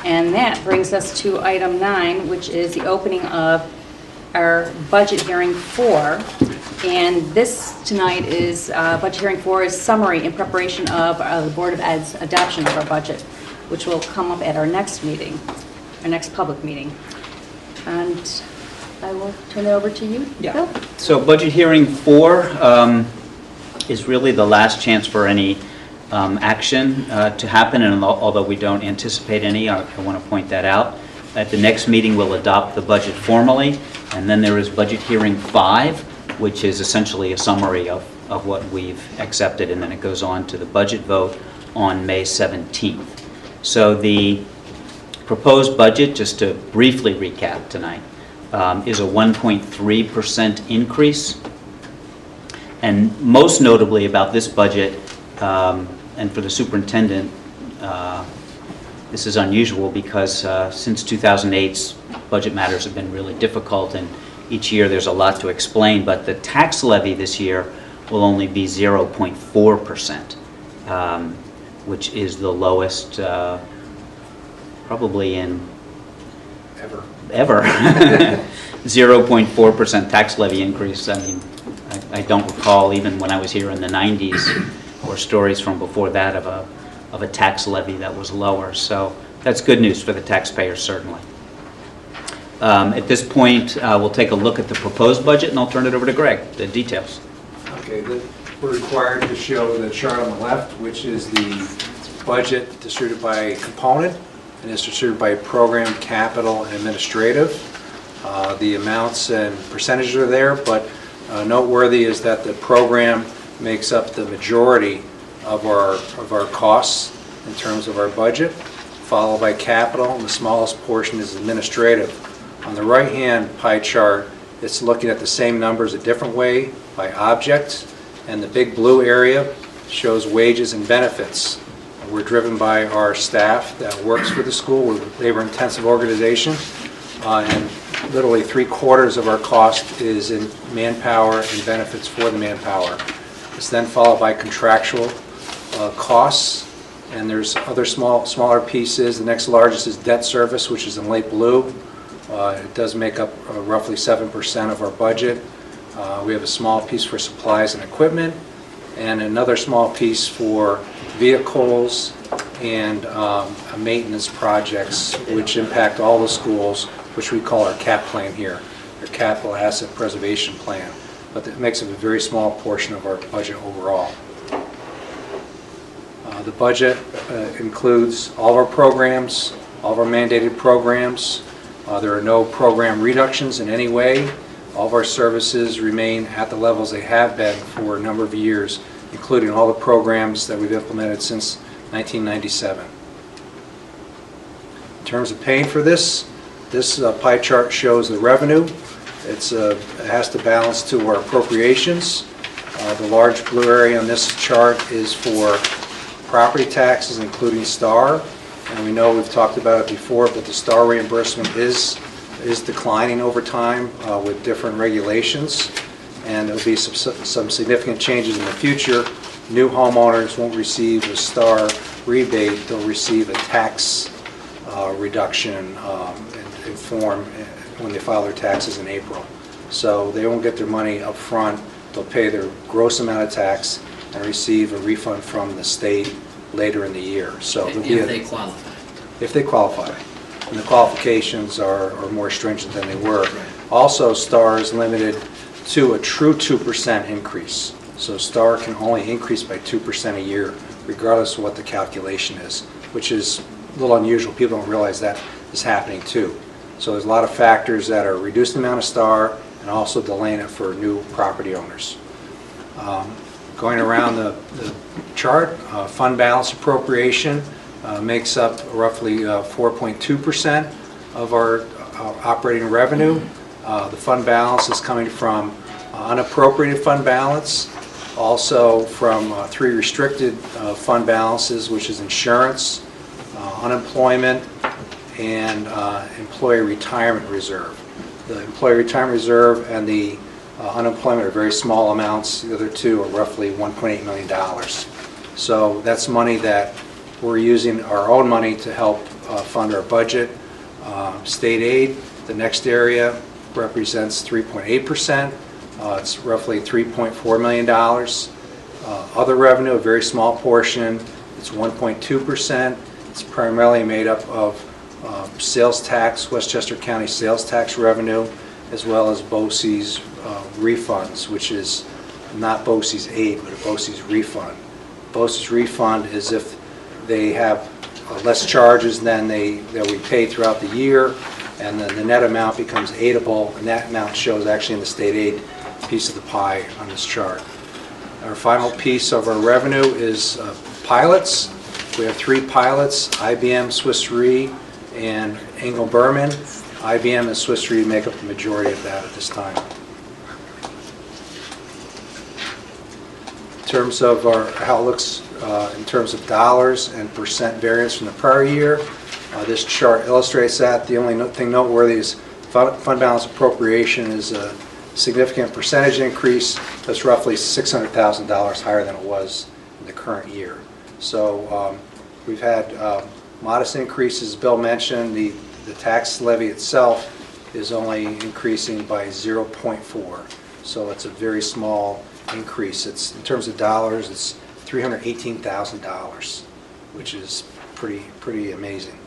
And that brings us to item 9, which is the opening of our budget hearing 4. And this tonight is, budget hearing 4 is summary in preparation of the Board of Ed's adoption of our budget, which will come up at our next meeting, our next public meeting. And I will turn it over to you, Bill. So budget hearing 4 is really the last chance for any action to happen, and although we don't anticipate any, I want to point that out. At the next meeting, we'll adopt the budget formally, and then there is budget hearing 5, which is essentially a summary of what we've accepted, and then it goes on to the budget vote on May 17th. So the proposed budget, just to briefly recap tonight, is a 1.3% increase. And most notably about this budget, and for the superintendent, this is unusual because since 2008, budget matters have been really difficult, and each year there's a lot to explain, but the tax levy this year will only be 0.4%, which is the lowest probably in ever. 0.4% tax levy increase. I mean, I don't recall, even when I was here in the 90s, or stories from before that of a tax levy that was lower. So that's good news for the taxpayers, certainly. At this point, we'll take a look at the proposed budget, and I'll turn it over to Greg, the details. Okay, we're required to show the chart on the left, which is the budget distributed by component, and it's distributed by program, capital, and administrative. The amounts and percentages are there, but noteworthy is that the program makes up the majority of our costs in terms of our budget, followed by capital, and the smallest portion is administrative. On the right-hand pie chart, it's looking at the same numbers a different way by object, and the big blue area shows wages and benefits. We're driven by our staff that works for the school. We're a labor-intensive organization, and literally 3/4 of our cost is in manpower and benefits for the manpower. It's then followed by contractual costs, and there's other smaller pieces. The next largest is debt service, which is in light blue. It does make up roughly 7% of our budget. We have a small piece for supplies and equipment, and another small piece for vehicles and maintenance projects, which impact all the schools, which we call our CAP plan here, our Capital Asset Preservation Plan. But it makes up a very small portion of our budget overall. The budget includes all of our programs, all of our mandated programs. There are no program reductions in any way. All of our services remain at the levels they have been for a number of years, including all the programs that we've implemented since 1997. In terms of paying for this pie chart shows the revenue. It has to balance to our appropriations. The large blue area on this chart is for property taxes, including STAR. And we know we've talked about it before, but the STAR reimbursement is declining over time with different regulations. And there will be some significant changes in the future. New homeowners won't receive a STAR rebate. They'll receive a tax reduction in form when they file their taxes in April. So they won't get their money up front. They'll pay their gross amount of tax and receive a refund from the state later in the year. So if they qualify. If they qualify. And the qualifications are more stringent than they were. Also, STAR is limited to a true 2% increase. So STAR can only increase by 2% a year, regardless of what the calculation is, which is a little unusual. People don't realize that is happening too. So there's a lot of factors that are reducing the amount of STAR and also delaying it for new property owners. Going around the chart, fund balance appropriation makes up roughly 4.2% of our operating revenue. The fund balance is coming from unappropriated fund balance, also from 3 restricted fund balances, which is insurance, unemployment, and employee retirement reserve. The employee retirement reserve and the unemployment are very small amounts. The other two are roughly $1.8 million. So that's money that we're using our own money to help fund our budget. State aid, the next area, represents 3.8%. It's roughly $3.4 million. Other revenue, a very small portion, it's 1.2%. It's primarily made up of sales tax, Westchester County sales tax revenue, as well as BOCES refunds, which is not BOCES aid, but a BOCES refund. BOCES refund is if they have less charges than that we pay throughout the year, and then the net amount becomes aidable, and that amount shows actually in the state aid piece of the pie on this chart. Our final piece of our revenue is pilots. We have 3 pilots, IBM, Swiss Re, and Engel Berman. IBM and Swiss Re make up the majority of that at this time. In terms of how it looks in terms of dollars and percent variance from the prior year, this chart illustrates that. The only thing noteworthy is fund balance appropriation is a significant percentage increase. That's roughly $600,000 higher than it was in the current year. So we've had modest increases. Bill mentioned the tax levy itself is only increasing by 0.4. So it's a very small increase. It's in terms of dollars, it's $318,000, which is pretty amazing.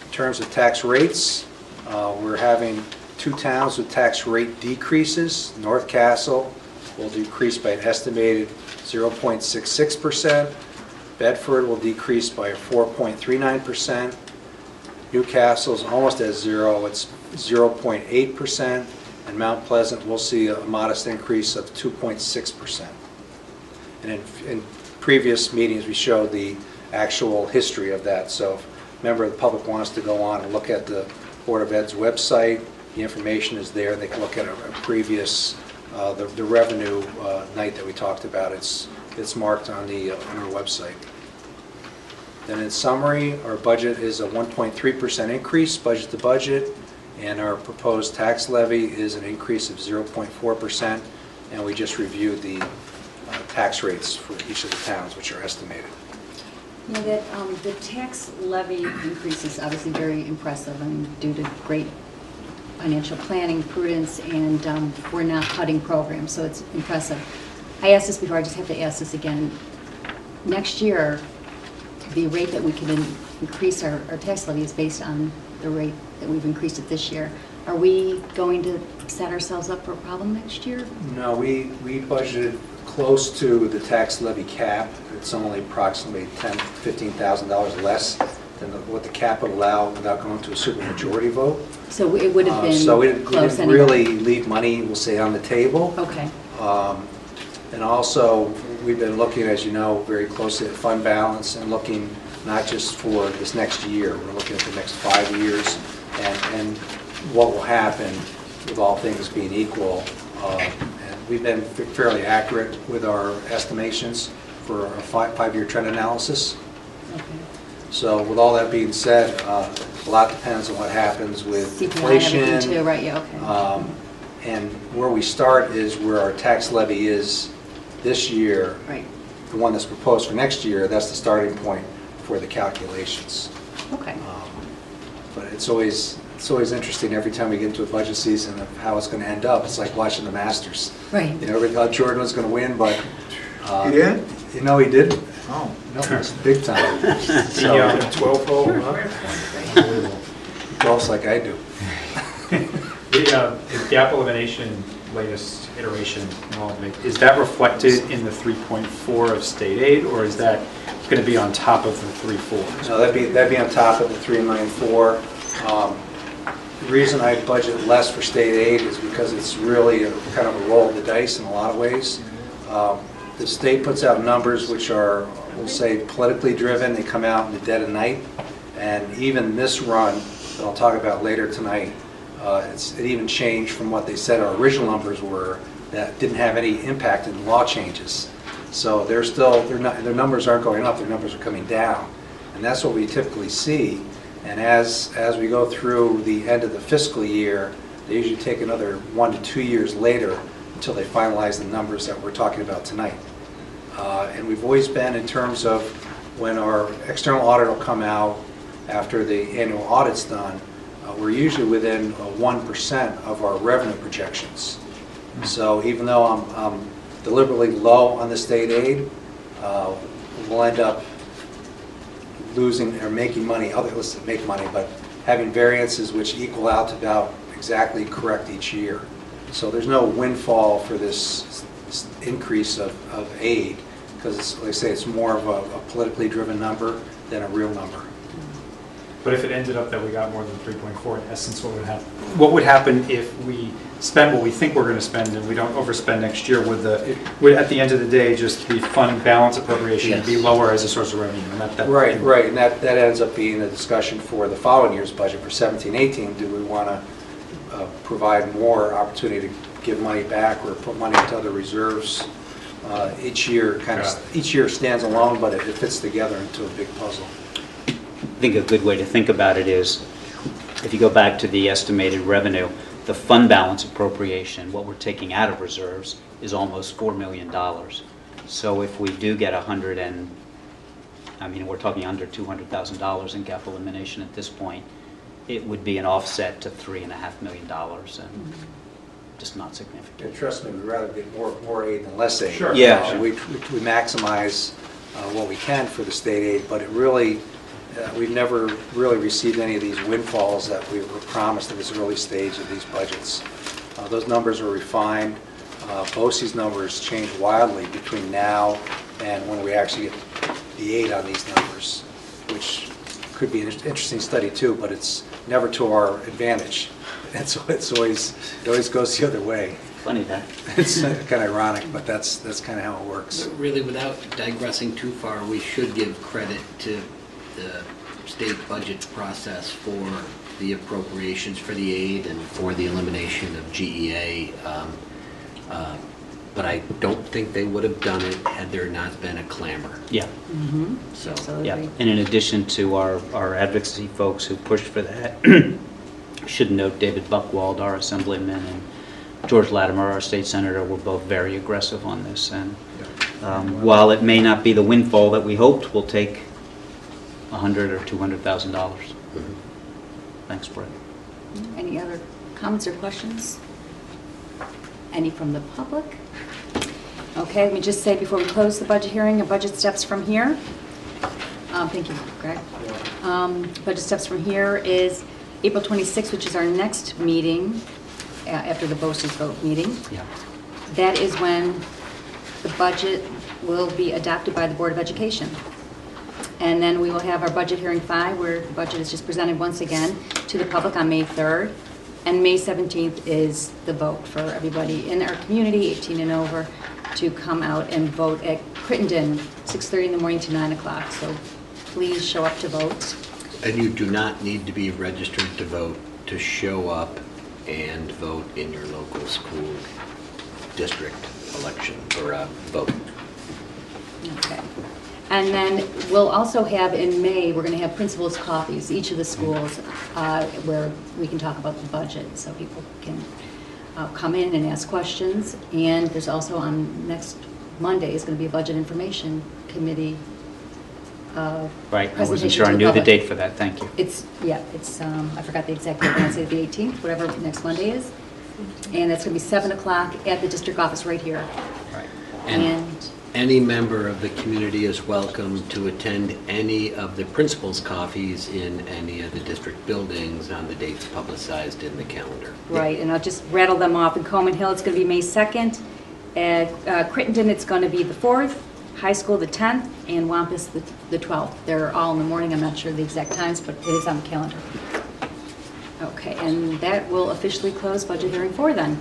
In terms of tax rates, we're having 2 towns with tax rate decreases. North Castle will decrease by an estimated 0.66%. Bedford will decrease by 4.39%. Newcastle is almost at 0, it's 0.8%. And Mount Pleasant will see a modest increase of 2.6%. And in previous meetings we showed the actual history of that. So if a member of the public wants to go on and look at the Board of Ed's website, the information is there. They can look at a previous, the revenue night that we talked about. It's marked on our website. Then in summary, our budget is a 1.3% increase, budget to budget, and our proposed tax levy is an increase of 0.4%, and we just reviewed the tax rates for each of the towns, which are estimated. You know, that the tax levy increase is obviously very impressive, and due to great financial planning, prudence, and we're not cutting programs, so it's impressive. I asked this before, I just have to ask this again. Next year, the rate that we can increase our tax levy is based on the rate that we've increased it this year. Are we going to set ourselves up for a problem next year? No, we budgeted close to the tax levy cap. It's only approximately $10,000 to $15,000 less than what the cap would allow without going to a supermajority vote. So it would have been so we close didn't really leave money, we'll say, on the table. Okay. And also, we've been looking, as you know, very closely at fund balance and looking not just for this next year, we're looking at the next 5 years and what will happen with all things being equal. And we've been fairly accurate with our estimations for a 5-year trend analysis. Okay. So with all that being said, a lot depends on what happens with inflation. Too, right? Yeah, okay. And where we start is where our tax levy is this year. Right. The one that's proposed for next year, that's the starting point for the calculations. Okay. But it's always interesting every time we get into a budget season of how it's going to end up. It's like watching the Masters. Right. You know, everybody thought Jordan was going to win, but He did? you know he didn't. Oh. No, it's big time. The 12 hole, huh? Golf's like I do. The gap elimination latest iteration, is that reflected in the 3.4 of state aid, or is that going to be on top of the 3.4? No, that'd be on top of the 3.94. The reason I budget less for state aid is because it's really kind of a roll of the dice in a lot of ways. The state puts out numbers which are, we'll say, politically driven. They come out in the dead of night, and even this run that I'll talk about later tonight, it even changed from what they said our original numbers were that didn't have any impact in law changes. So their numbers aren't going up, their numbers are coming down. And that's what we typically see. And as we go through the end of the fiscal year, they usually take another 1 to 2 years later until they finalize the numbers that we're talking about tonight. And we've always been, in terms of when our external audit will come out, after the annual audit's done, we're usually within 1% of our revenue projections. So even though I'm deliberately low on the state aid, we'll end up losing or making money, let's make money, but having variances which equal out to about exactly correct each year. So there's no windfall for this increase of aid, because like I say, it's more of a politically driven number than a real number. But if it ended up that we got more than 3.4, in essence, what would happen? What would happen if we spend what we think we're going to spend and we don't overspend next year? Would at the end of the day, just the fund balance appropriation be lower as a source of revenue? And Right, and that ends up being a discussion for the following year's budget for 17-18. Do we want to provide more opportunity to give money back or put money into other reserves? Each year each year stands alone, but it fits together into a big puzzle. I think a good way to think about it is, if you go back to the estimated revenue, the fund balance appropriation, what we're taking out of reserves, is almost $4 million. So if we do get we're talking under $200,000 in capital elimination at this point, it would be an offset to $3.5 million, and just not significant. And trust me, we'd rather get more aid than less aid. Sure. Yeah. We maximize what we can for the state aid, but it really, we've never really received any of these windfalls that we were promised at this early stage of these budgets. Those numbers are refined. BOCES numbers change wildly between now and when we actually get the aid on these numbers, which could be an interesting study too, but it's never to our advantage. And so it always goes the other way. Funny that. It's kind of ironic, but that's kind of how it works. But really, without digressing too far, we should give credit to the state budget process for the appropriations for the aid and for the elimination of GEA. But I don't think they would have done it had there not been a clamor. Yeah. So, Absolutely. Yeah, and in addition to our advocacy folks who pushed for that, should note David Buchwald, our assemblyman, and George Latimer, our state senator, were both very aggressive on this. And while it may not be the windfall that we hoped, we'll take $100,000 or $200,000. Thanks, Brett. Any other comments or questions? Any from the public? Okay, let me just say before we close the budget hearing, a budget steps from here. Thank you, Greg. Budget steps from here is April 26th, which is our next meeting after the BOCES vote meeting. Yeah. That is when the budget will be adopted by the Board of Education. And then we will have our budget hearing 5, where the budget is just presented once again to the public on May 3rd. And May 17th is the vote for everybody in our community, 18 and over, to come out and vote at Crittenden, 6:30 in the morning to 9 o'clock. So please show up to vote. and you do not need to be registered to vote to show up and vote in your local school district election or vote. Okay. And then we'll also have in May, we're going to have principals' coffees, each of the schools, where we can talk about the budget, so people can come in and ask questions. And there's also on next Monday is going to be a budget information committee Right, I wasn't sure I knew the date for that, thank you. It's, I forgot the exact date, I'd say the 18th, whatever next Monday is. And it's going to be 7 o'clock at the district office right here. Right. And any member of the community is welcome to attend any of the principals' coffees in any of the district buildings on the dates publicized in the calendar. right, and I'll just rattle them off. In Coleman Hill, it's going to be May 2nd. At Crittenden, it's going to be the 4th. High School, the 10th, and Wampus, the 12th. They're all in the morning. I'm not sure the exact times, but it is on the calendar. Okay, and that will officially close budget hearing 4 then.